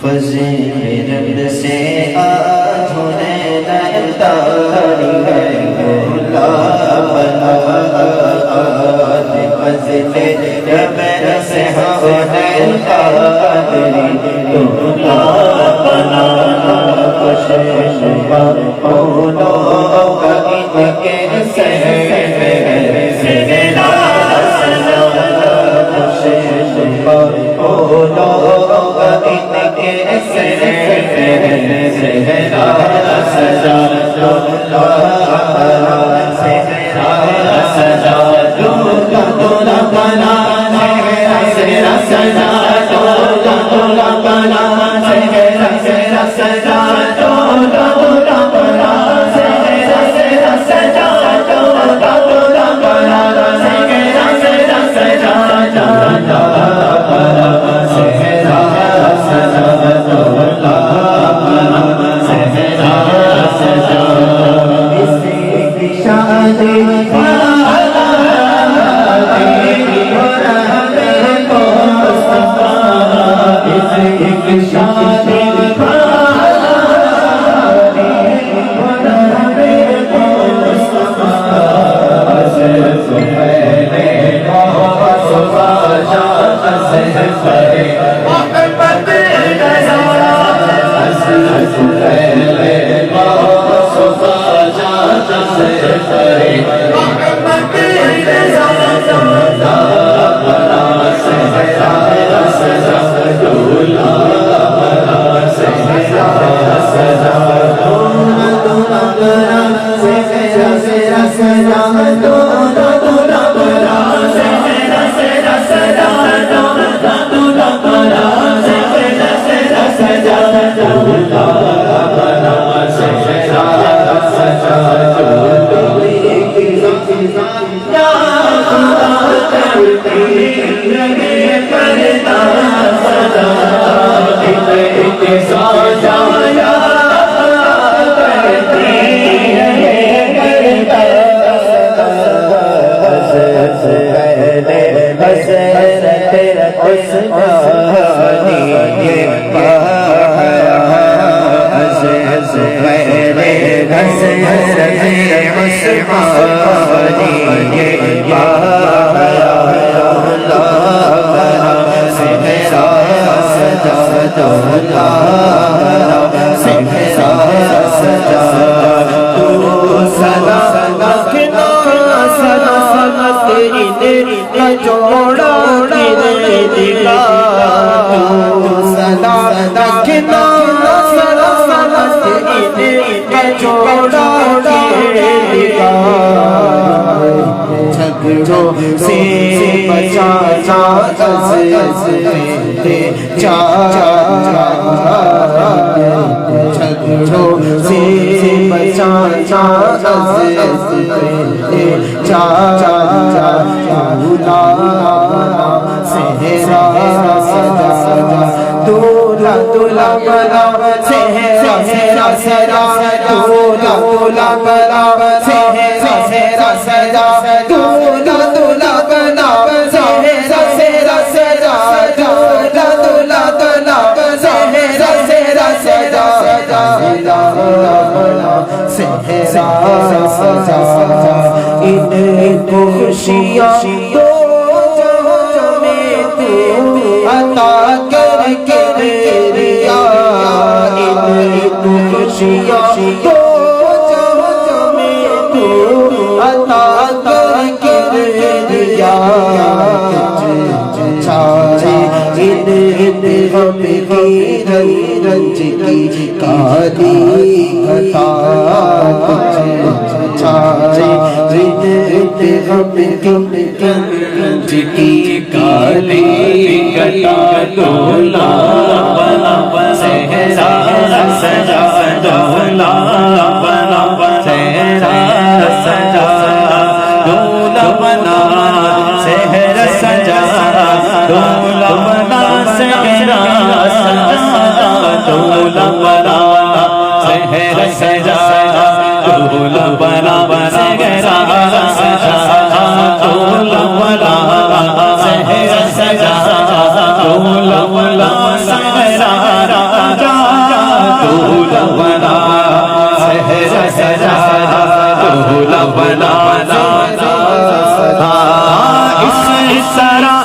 فضل سے آدھورے نعتاری ہے مولا بنا فضل سے آدھورے نعتاری مولا بنا کوشش مولا کا ان کے سجا بنا صحرا سجا دولہ بنا اس طرح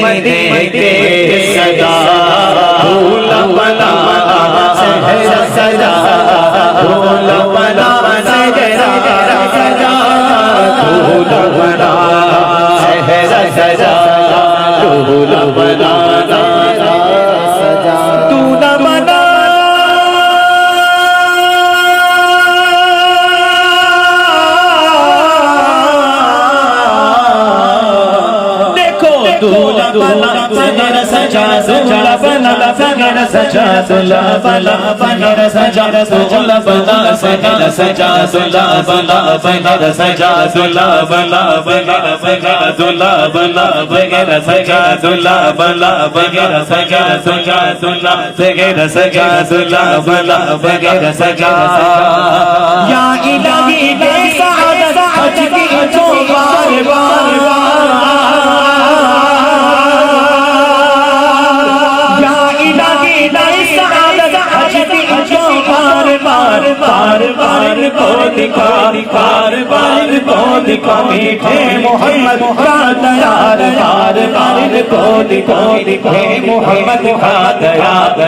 مدینے کے سجا دولہ بنا صحرا سجا دولہ بنا صحرا سجا دولہ بنا صحرا سجا دولہ بنا دولہ بنا دولہ بنا صحرا سجا دولہ بنا صحرا سجا دولہ بنا صحرا سجا دولہ بنا صحرا سجا دولہ بنا صحرا سجا دولہ بنا صحرا سجا دولہ بنا صحرا سجا دولہ بنا صحرا سجا دولہ صحرا سجا دولہ بنا صحرا سجا یا الہی بے سعادت حج کی جو بار بار بار بار کو دکھا بار بار کو دکھا میٹھے محمد کا دیار بار بار کو دکھا میٹھے محمد کا دیار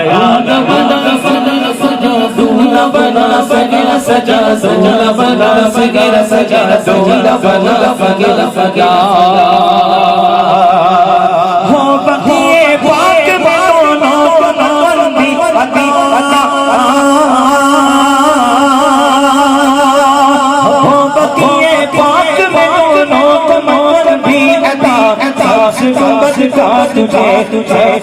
دولہ بنا صحرا سجا دولہ بنا صحرا سجا دولہ بنا صحرا سجا ہو بقیے پاک میں دونوں کو بندی عطا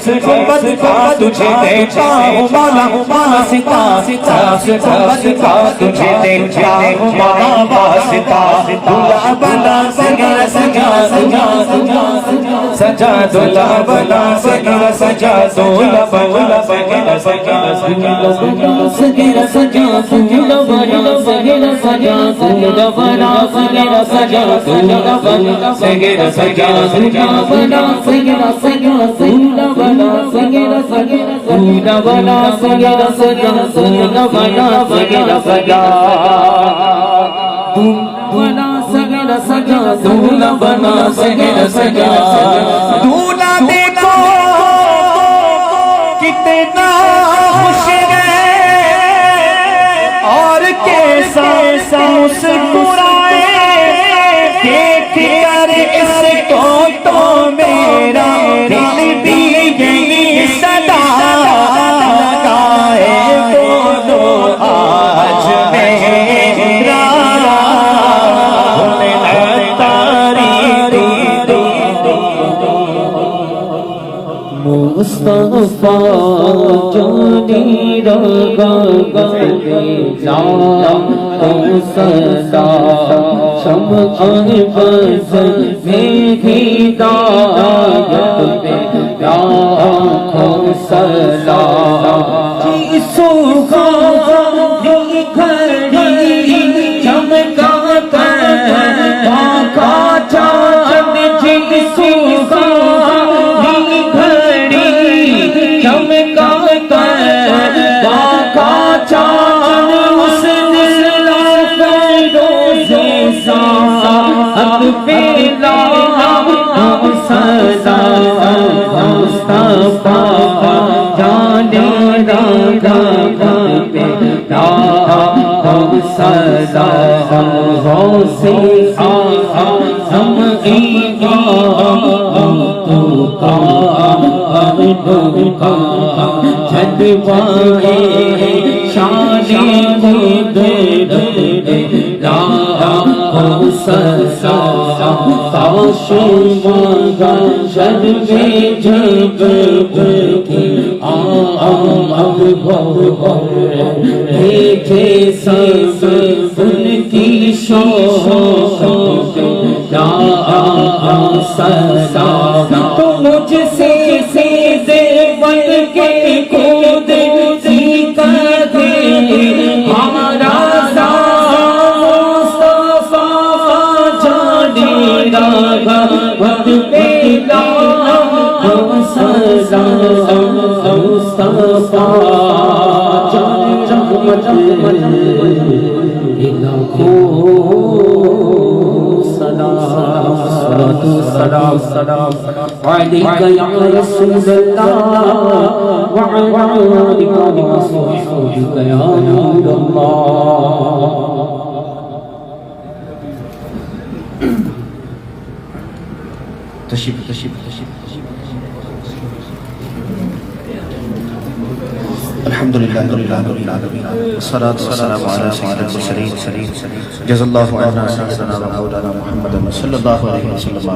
گنبد کا تجھے دیکھتا ہوں مولا واسطہ گنبد کا تجھے دیکھتا ہوں مولا واسطہ دولہ بنا صحرا سجا سجا دولہ بنا صحرا سجا دولہ بنا صحرا سجا صحرا سجا دولہ بنا صحرا سجا دولہ بنا صحرا سجا دولہ بنا صحرا سجا دولہ بنا صحرا سجا دولہ بنا صحرا سجا دولہ بنا صحرا سجا دولہ بنا صحرا سجا دولہ صحرا سجا دولہ بنا صحرا سجا دولہ دیکھو کتنا خوش ہے اور کیسا مسکرائے دیکھ کر اس کو تو میرا دل بھی یہی صدا لگائے بولو آج میرا مصطفیٰ جانی رگا صدا شمع بز میں ہدایت لاکھوں سلام جیسو گھڑی چمکا کر پاکا چاند جیسو گھڑی چمکا کر پاکا چاند اس پیلا صدا مصطفیٰ جانے رگا پیلا صدا غوث اعظم جلوائے شان قدرت کاش مگا شد میں جب کی آمد دیکھے سب ان کی شوق یا صدا تو مجھ سے تیرا وقت پہ لاکھوں سلام مصطفیٰ جان رحمت لاکھوں سلام علیک یا رسول اللہ وعلی آلک وصحبک یا نور اللہ. الحمد لله رب العالمين والصلاة والسلام على سيد المرسلين جزا الله عنا سيدنا ومولانا محمد صلى الله عليه وسلم.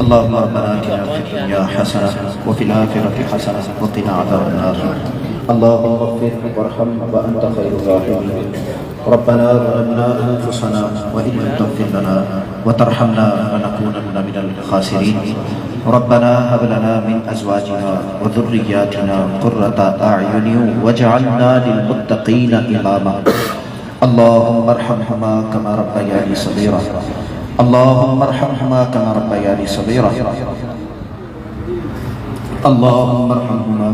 اللهم ربنا آتنا في الدنيا حسنة وفي الآخرة حسنة وقنا عذاب النار. اللهم اغفر وارحم وأنت خير الراحمين. ربنا ظلمنا أنفسنا وإن لم تغفر لنا وترحمنا لنكونن من الخاسرين. ربنا هب لنا من أزواجنا وذرياتنا قرة أعين واجعلنا للمتقين إماما. اللهم ارحمهما كما ربياني صغيرا. اللهم ارحمهما كما ربياني صغيرا. اللهم ارحمهما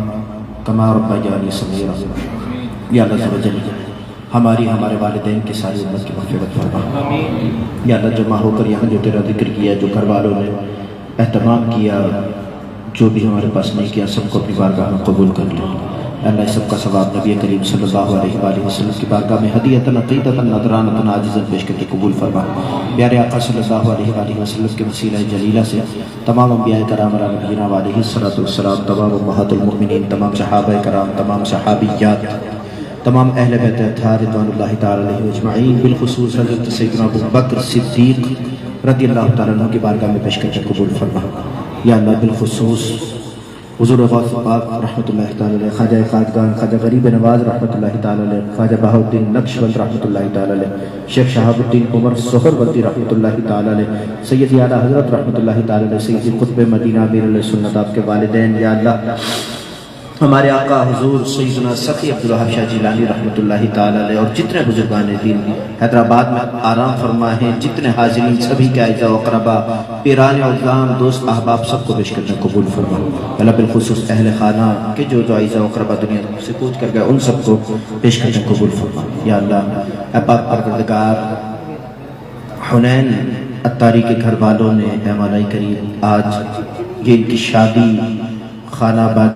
كما ربياني صغيرا. یا اللہ عز و جل ہماری ہمارے والدین کی ساری امت کی مغفرت فرما. یا اللہ جمع ہو کر یہاں جو تیرا ذکر کیا، جو گھر والوں نے اہتمام کیا، جو بھی ہمارے پاس نہیں کیا، سب کو اپنی بارگاہ میں قبول کر لے. اللہ اس سب کا ثواب نبی کریم صلی اللہ علیہ وآلہ وسلم کی بارگاہ میں ہدیۃ عقیدۃ نذرانۃ عاجزا پیش کر کے قبول فرما. پیارے آقا صلی اللہ علیہ وآلہ وسلم کے وسیلہ جلیلہ سے تمام انبیاء کرام علیہ نبینا علیہ الصلوۃ والسلام، تمام امہات المؤمنین، تمام صحابہ کرام، تمام صحابیات، تمام اہل بیت اطہار رضوان اللہ تعالی علیہ اجمعین، بالخصوص حضرت سیدنا ابو بکر صدیق رضی اللہ تعالیٰ عنہ کی بارگاہ میں پیش کر کے قبول فرما. یا اللہ بالخصوص حضور غوث پاک رحمۃ اللہ تعالی علیہ، خواجہ خواجگان خواجہ غریب نواز رحمۃ اللہ تعالی علیہ، خواجہ بہاء الدین نقشبند رحمۃ اللہ تعالی علیہ، شیخ شہاب الدین عمر سہروردی رحمۃ اللہ تعالی علیہ، سیدی اعلیٰ حضرت رحمۃ اللہ تعالی علیہ، سیدی قطب مدینہ امیر علیہ سنت آپ کے والدین. یا اللہ ہمارے آقا حضور سیدنا سخی عبدالوہاب شاہ جیلانی رحمۃ اللہ تعالی علیہ اور جتنے بزرگان دین حیدرآباد میں آرام فرما ہیں، جتنے حاضرین سبھی کے اعزاء و اقربا، پیران اعظام، دوست احباب، سب کو پیش کرنا قبول فرما. اللہ بالخصوص اہل خانہ کے جو اعزاء و اقربا دنیا سے کوچ کر گئے، ان سب کو پیش کرنا قبول فرما. یا اللہ اے پاک پروردگار، حنین عطاری کے گھر والوں نے اے مولا کریم آج یہ ان کی شادی خانہ آباد